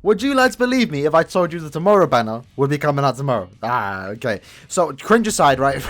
Would you lads believe me if I told you the tomorrow banner would be coming out tomorrow? Okay. So, cringe aside, right?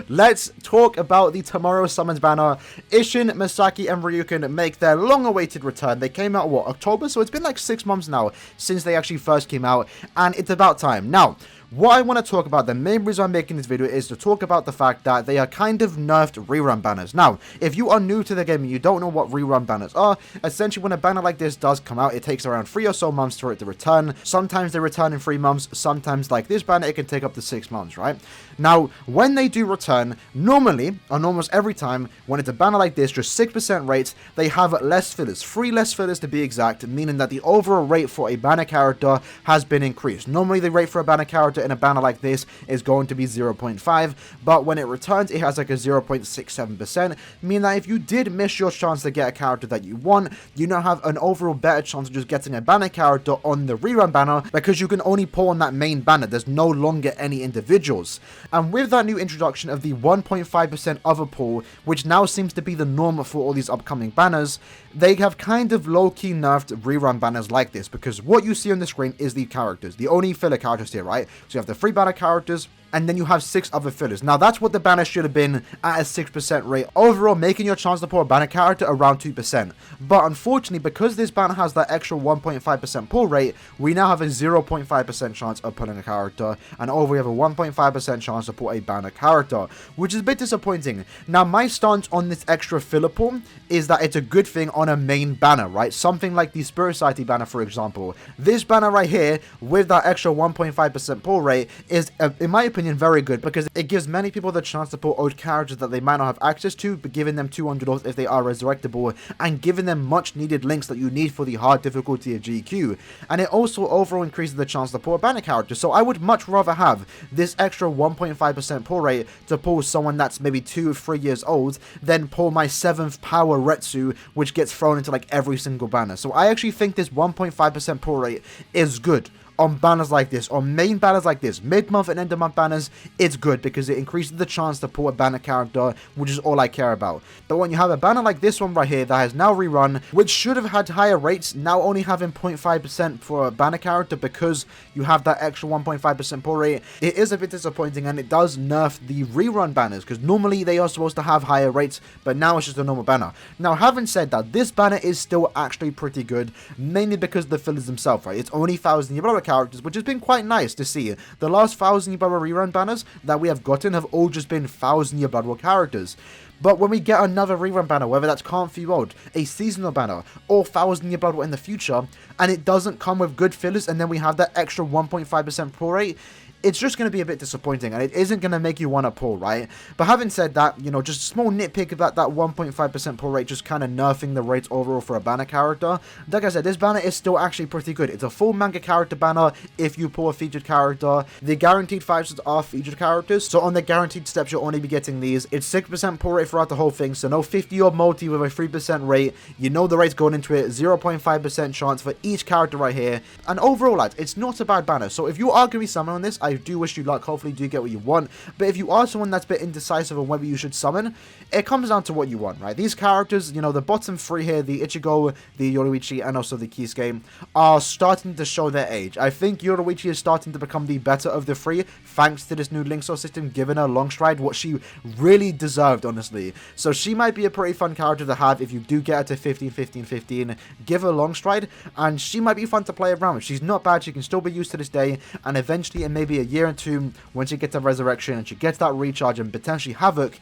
Let's talk about the Tomorrow Summons banner. Ishin, Misaki, and Ryuken make their long-awaited return. They came out, what, October? So it's been like 6 months now since they actually first came out, and it's about time. Now, what I want to talk about, the main reason I'm making this video is to talk about the fact that they are kind of nerfed rerun banners. Now, if you are new to the game and you don't know what rerun banners are, essentially when a banner like this does come out, it takes around 3 or so months for it to return. Sometimes they return in 3 months, sometimes like this banner, it can take up to 6 months, right? Now, when they do return, normally, on almost every time, when it's a banner like this, just 6% rates, they have less fillers, 3 less fillers to be exact, meaning that the overall rate for a banner character has been increased. Normally, the rate for a banner character in a banner like this is going to be 0.5, but when it returns, it has like a 0.67%, meaning that if you did miss your chance to get a character that you want, you now have an overall better chance of just getting a banner character on the rerun banner, because you can only pull on that main banner. There's no longer any individuals. And with that new introduction of the 1.5% other pull, which now seems to be the norm for all these upcoming banners, they have kind of low-key nerfed rerun banners like this, because what you see on the screen is the characters, the only filler characters here, right? So you have the 3 banner characters, and then you have 6 other fillers. Now, that's what the banner should have been at a 6% rate. Overall, making your chance to pull a banner character around 2%. But unfortunately, because this banner has that extra 1.5% pull rate, we now have a 0.5% chance of pulling a character, and over we have a 1.5% chance to pull a banner character, which is a bit disappointing. Now, my stance on this extra filler pull is that it's a good thing on a main banner, right? Something like the Spirit Society banner, for example. This banner right here, with that extra 1.5% pull rate, is, in my opinion, very good, because it gives many people the chance to pull old characters that they might not have access to, but giving them 200 ores if they are resurrectable, and giving them much needed links that you need for the hard difficulty of GQ. And it also overall increases the chance to pull a banner character, so I would much rather have this extra 1.5% pull rate to pull someone that's maybe 2 or 3 years old than pull my 7th power Retsu, which gets thrown into like every single banner. So I actually think this 1.5% pull rate is good on banners like this, on main banners like this, mid-month and end-of-month banners. It's good because it increases the chance to pull a banner character, which is all I care about. But when you have a banner like this one right here that has now rerun, which should have had higher rates, now only having 0.5% for a banner character because you have that extra 1.5% pull rate, it is a bit disappointing, and it does nerf the rerun banners, because normally they are supposed to have higher rates, but now it's just a normal banner. Now, having said that, this banner is still actually pretty good, mainly because of the fillers themselves, right? It's only 1,000 Yabara characters, which has been quite nice to see. The last 1,000 Yabara rerun banners that we have gotten have all just been 1,000 year Blood War characters. But when we get another rerun banner, whether that's Can't Few Old, a seasonal banner, or 1,000 year Blood War in the future, and it doesn't come with good fillers, and then we have that extra 1.5% pull rate, it's just going to be a bit disappointing, and it isn't going to make you want to pull, right? But having said that, you know, just a small nitpick about that 1.5% pull rate, just kind of nerfing the rates overall for a banner character. Like I said, this banner is still actually pretty good. It's a full manga character banner if you pull a featured character. The guaranteed 5 steps are featured characters, so on the guaranteed steps, you'll only be getting these. It's 6% pull rate throughout the whole thing, so no 50-odd multi with a 3% rate. You know the rate's going into it, 0.5% chance for each character right here. And overall, lads, it's not a bad banner. So if you are going to be summoning on this, I do wish you luck. Hopefully you do get what you want. But if you are someone that's a bit indecisive on whether you should summon, it comes down to what you want, right? These characters, you know, the bottom 3 here, the Ichigo, the Yoruichi, and also the Kisuke, are starting to show their age. I think Yoruichi is starting to become the better of the 3, thanks to this new link source system, giving her long stride, what she really deserved, honestly. So she might be a pretty fun character to have if you do get her to 15, 15, 15. Give her long stride, and she might be fun to play around with. She's not bad. She can still be used to this day, and eventually in maybe a year or 2, when she gets a resurrection and she gets that recharge and potentially Havoc,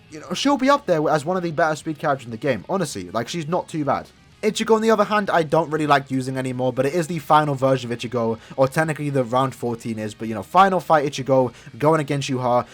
you know, she'll be up there as one of the better speed characters in the game. Honestly, like, she's not too bad. Ichigo, on the other hand, I don't really like using anymore, but it is the final version of Ichigo, or technically the round 14 is, but, you know, final fight Ichigo going against Yuha.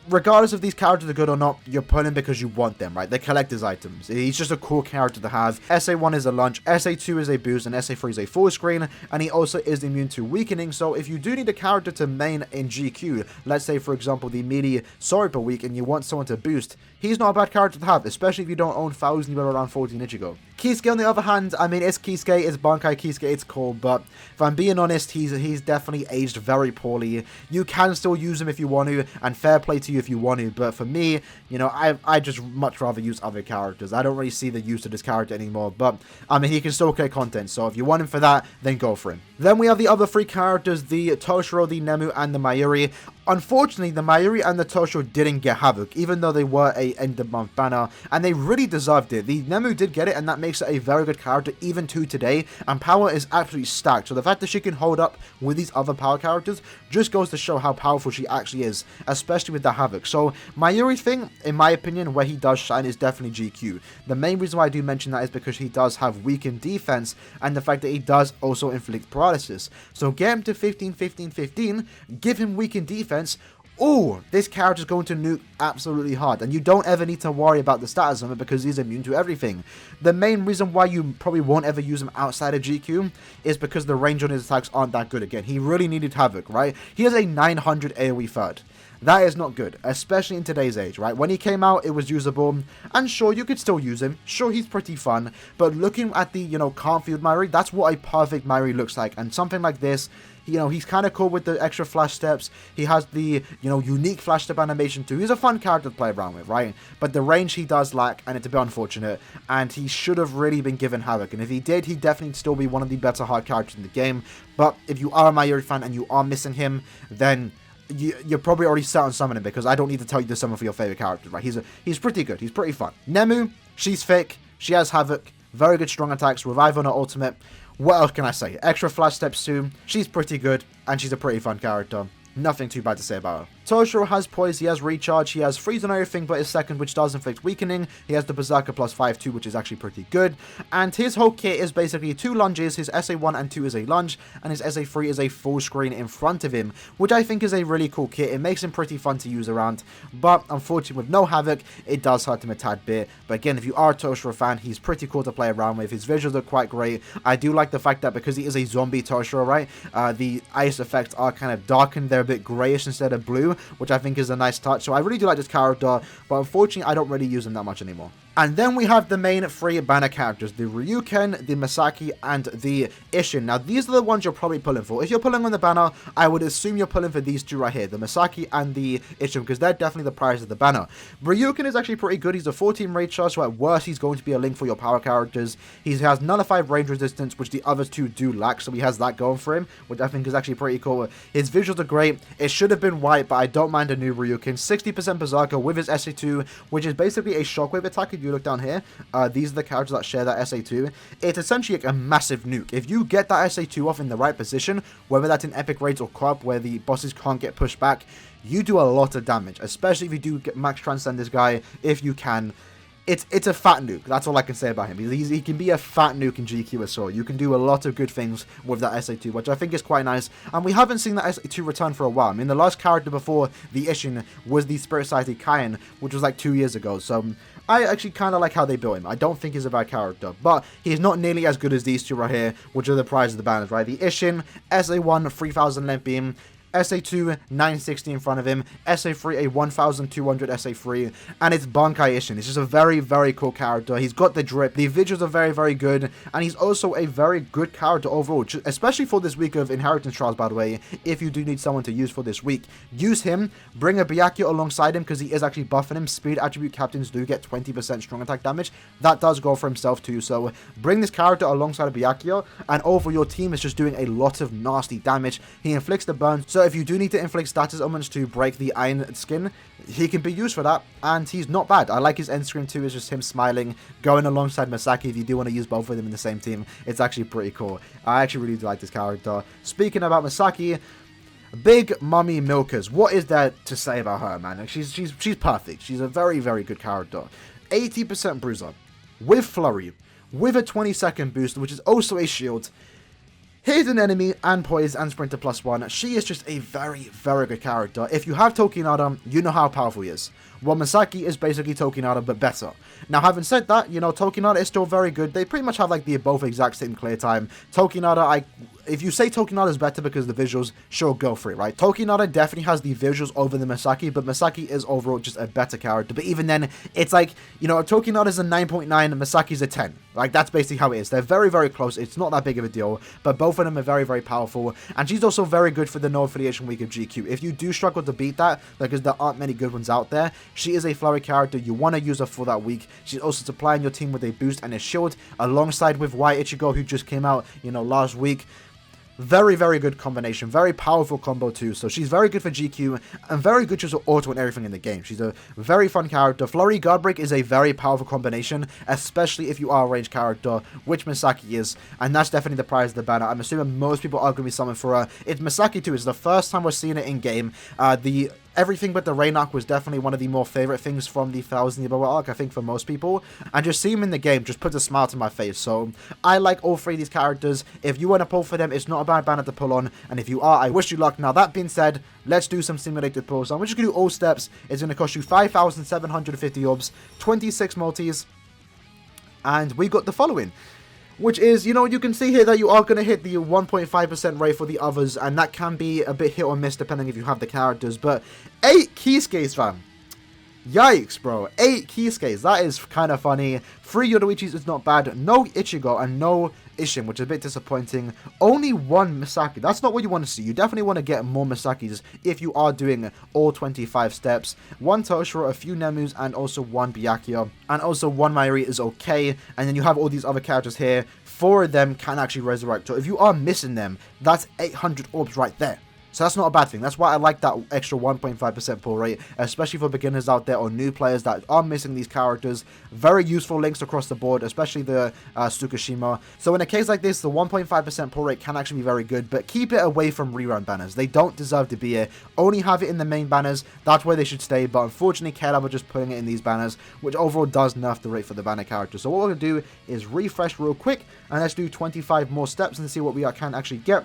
Regardless if these characters are good or not, you're pulling because you want them, right? They're collector's items. He's just a cool character to have. SA1 is a lunge, SA2 is a boost, and SA3 is a full screen, and he also is immune to weakening. So if you do need a character to main in GQ, let's say for example the melee Sorry per week, and you want someone to boost, he's not a bad character to have, especially if you don't own 1,000 around 14 Ichigo. Kisuke, on the other hand, I mean, it's Kisuke, it's Bankai Kisuke, it's cool, but if I'm being honest, he's definitely aged very poorly. You can still use him if you want to, and fair play to you if you want to, but for me, you know, I just much rather use other characters. I don't really see the use of this character anymore, but, I mean, he can still get content, so if you want him for that, then go for him. Then we have the other three characters, the Toshiro, the Nemu, and the Mayuri. Unfortunately, the Mayuri and the Toshiro didn't get Havoc, even though they were a end of month banner, and they really deserved it. The Nemu did get it, and that makes it a very good character, even to today, and power is absolutely stacked. So the fact that she can hold up with these other power characters just goes to show how powerful she actually is, especially with the Havoc. So Mayuri's thing, in my opinion, where he does shine is definitely GQ. The main reason why I do mention that is because he does have weakened defense, and the fact that he does also inflict paralysis. So get him to 15, 15, 15, give him weakened defense. Oh, this character is going to nuke absolutely hard, and you don't ever need to worry about the status of it because he's immune to everything. The main reason why you probably won't ever use him outside of GQ is because the range on his attacks aren't that good. Again, he really needed Havoc, right? He has a 900 AoE third. That is not good, especially in today's age, right? When he came out, it was usable, and sure, you could still use him. Sure, he's pretty fun, but looking at the, you know, calm field Mayuri, that's what a perfect Mayuri looks like, and something like this, you know, he's kind of cool with the extra flash steps. He has the, you know, unique flash step animation too. He's a fun character to play around with, right? But the range he does lack, and it's a bit unfortunate, and he should have really been given Havoc, and if he did, he'd definitely still be one of the better hard characters in the game. But if you are a Mayuri fan and you are missing him, then you're probably already set on summoning, because I don't need to tell you to summon for your favorite characters, right? He's pretty good. He's pretty fun. Nemu, she's thick. She has Havoc. Very good strong attacks. Revive on her ultimate. What else can I say? Extra flash steps too. She's pretty good, and she's a pretty fun character. Nothing too bad to say about her. Toshiro has Poise, he has Recharge, he has Freeze on everything but his second, which does inflict weakening. He has the Berserker plus 5-2, which is actually pretty good. And his whole kit is basically 2 lunges, his SA1 and 2 is a lunge, and his SA3 is a full screen in front of him, which I think is a really cool kit. It makes him pretty fun to use around, but unfortunately with no Havoc, it does hurt him a tad bit. But again, if you are a Toshiro fan, he's pretty cool to play around with. His visuals are quite great. I do like the fact that because he is a zombie Toshiro, right, the ice effects are kind of darkened. They're a bit grayish instead of blue, which I think is a nice touch. So I really do like this character, but unfortunately I don't really use him that much anymore. And then we have the main 3 banner characters, the Ryuken, the Masaki, and the Isshin. Now, these are the ones you're probably pulling for. If you're pulling on the banner, I would assume you're pulling for these 2 right here, the Masaki and the Isshin, because they're definitely the prize of the banner. Ryuken is actually pretty good. He's a 14 rate charge, so at worst, he's going to be a link for your power characters. He has nullified range resistance, which the other 2 do lack, so he has that going for him, which I think is actually pretty cool. His visuals are great. It should have been white, but I don't mind a new Ryuken. 60% Berserker with his SA2, which is basically a shockwave attack. If you look down here, these are the characters that share that SA2. It's essentially like a massive nuke. If you get that SA2 off in the right position, whether that's in epic raids or co-op where the bosses can't get pushed back, you do a lot of damage, especially if you do get max transcend this guy, if you can. It's a fat nuke. That's all I can say about him. He can be a fat nuke in GQ as well. You can do a lot of good things with that SA2, which I think is quite nice. And we haven't seen that SA2 return for a while. I mean, the last character before the Isshin was the Spirit Society Kaien, which was like 2 years ago. So I actually kind of like how they built him. I don't think he's a bad character, but he's not nearly as good as these 2 right here, which are the prize of the banners, right? The Isshin, SA1, 3000 length beam, SA2, 960 in front of him, SA3, a 1200 SA3, and it's Bankai Isshin. It's just a very, very cool character. He's got the drip, the visuals are very, very good, and he's also a very good character overall, especially for this week of Inheritance Trials, by the way. If you do need someone to use for this week, use him, bring a Byakuya alongside him, because he is actually buffing him. Speed attribute captains do get 20% strong attack damage. That does go for himself too, so bring this character alongside of Byakuya, and over your team is just doing a lot of nasty damage. He inflicts the burn, so if you do need to inflict status elements to break the iron skin, he can be used for that, and he's not bad. I like his end screen too. It's just him smiling, going alongside Masaki. If you do want to use both of them in the same team, it's actually pretty cool. I actually really do like this character. Speaking about Masaki, Big Mummy Milkers. What is there to say about her, man? She's perfect. She's a very, very good character. 80% bruiser, with flurry, with a 20-second boost, which is also a shield. Hidden enemy and poise and sprinter +1. She is just a very, very good character. If you have Tokinada, you know how powerful he is. Well, Masaki is basically Tokinada, but better. Now, having said that, you know, Tokinada is still very good. They pretty much have, like, the both exact same clear time. Tokinada, if you say Tokinada is better because the visuals, sure, go for it, right? Tokinada definitely has the visuals over the Misaki, but Misaki is overall just a better character. But even then, it's like, you know, Tokinada is a 9.9 and Misaki's a 10. Like, that's basically how it is. They're very, very close. It's not that big of a deal, but both of them are very, very powerful. And she's also very good for the no affiliation week of GQ. If you do struggle to beat that, because there aren't many good ones out there, she is a flurry character. You want to use her for that week. She's also supplying your team with a boost and a shield, alongside with White Ichigo, who just came out, you know, last week. Very, very good combination. Very powerful combo too. So she's very good for GQ and very good just for auto and everything in the game. She's a very fun character. Flurry Guard Break is a very powerful combination, especially if you are a ranged character, which Misaki is. And that's definitely the prize of the banner. I'm assuming most people are going to be summoned for her. It's Misaki too. It's the first time we're seeing it in game. Everything but the Rain arc was definitely one of the more favorite things from the 1000 Year arc, I think, for most people. And just seeing him in the game just puts a smile to my face. So I like all three of these characters. If you want to pull for them, it's not a bad banner to pull on. And if you are, I wish you luck. Now, that being said, let's do some simulated pulls. So I'm just going to do all steps. It's going to cost you 5,750 orbs, 26 multis. And we got the following. Which is, you know, you can see here that you are going to hit the 1.5% rate for the others, and that can be a bit hit or miss depending if you have the characters, but 8 Kisuke's, fam. Yikes, bro. 8 Kisuke's. That is kind of funny. 3 Yoruichis is not bad. No Ichigo and no Ishin, which is a bit disappointing. Only 1 Misaki. That's not what you want to see. You definitely want to get more Misakis if you are doing all 25 steps. 1 Toshiro, a few Nemus, and also 1 Byakuya. And also 1 Mayuri is okay. And then you have all these other characters here. 4 of them can actually resurrect. So if you are missing them, that's 800 orbs right there. So that's not a bad thing. That's why I like that extra 1.5% pull rate, especially for beginners out there or new players that are missing these characters. Very useful links across the board, especially the Tsukishima. So in a case like this, the 1.5% pull rate can actually be very good, but keep it away from rerun banners. They don't deserve to be here. Only have it in the main banners. That's where they should stay, but unfortunately, KLab are just putting it in these banners, which overall does nerf the rate for the banner character. So what we're going to do is refresh real quick, and let's do 25 more steps and see what we can actually get.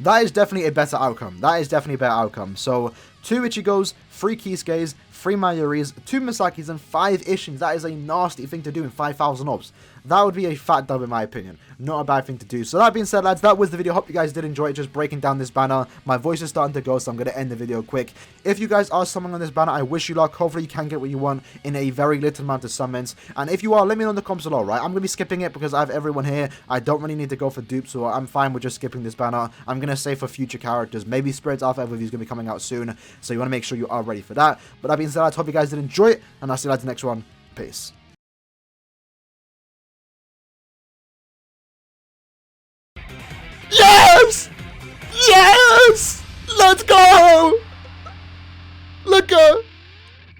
That is definitely a better outcome. That is definitely a better outcome. So, 2 Ichigos, 3 Kisuke's, 3 Mayuris, 2 Misakis, and 5 Ishins. That is a nasty thing to do in 5,000 orbs. That would be a fat dub in my opinion. Not a bad thing to do. So that being said, lads, that was the video. Hope you guys did enjoy it, just breaking down this banner. My voice is starting to go, so I'm going to end the video quick. If you guys are summoning on this banner, I wish you luck. Hopefully you can get what you want in a very little amount of summons. And if you are, let me know in the comments below, right? I'm going to be skipping it because I have everyone here. I don't really need to go for dupes, so I'm fine with just skipping this banner. I'm going to save for future characters. Maybe Spirit's Alpha Everview is going to be coming out soon, so you want to make sure you are ready for that. But that being said, I hope you guys did enjoy it, and I'll see you lads in the next one. Peace. Yes! Yes! Let's go! Let's go!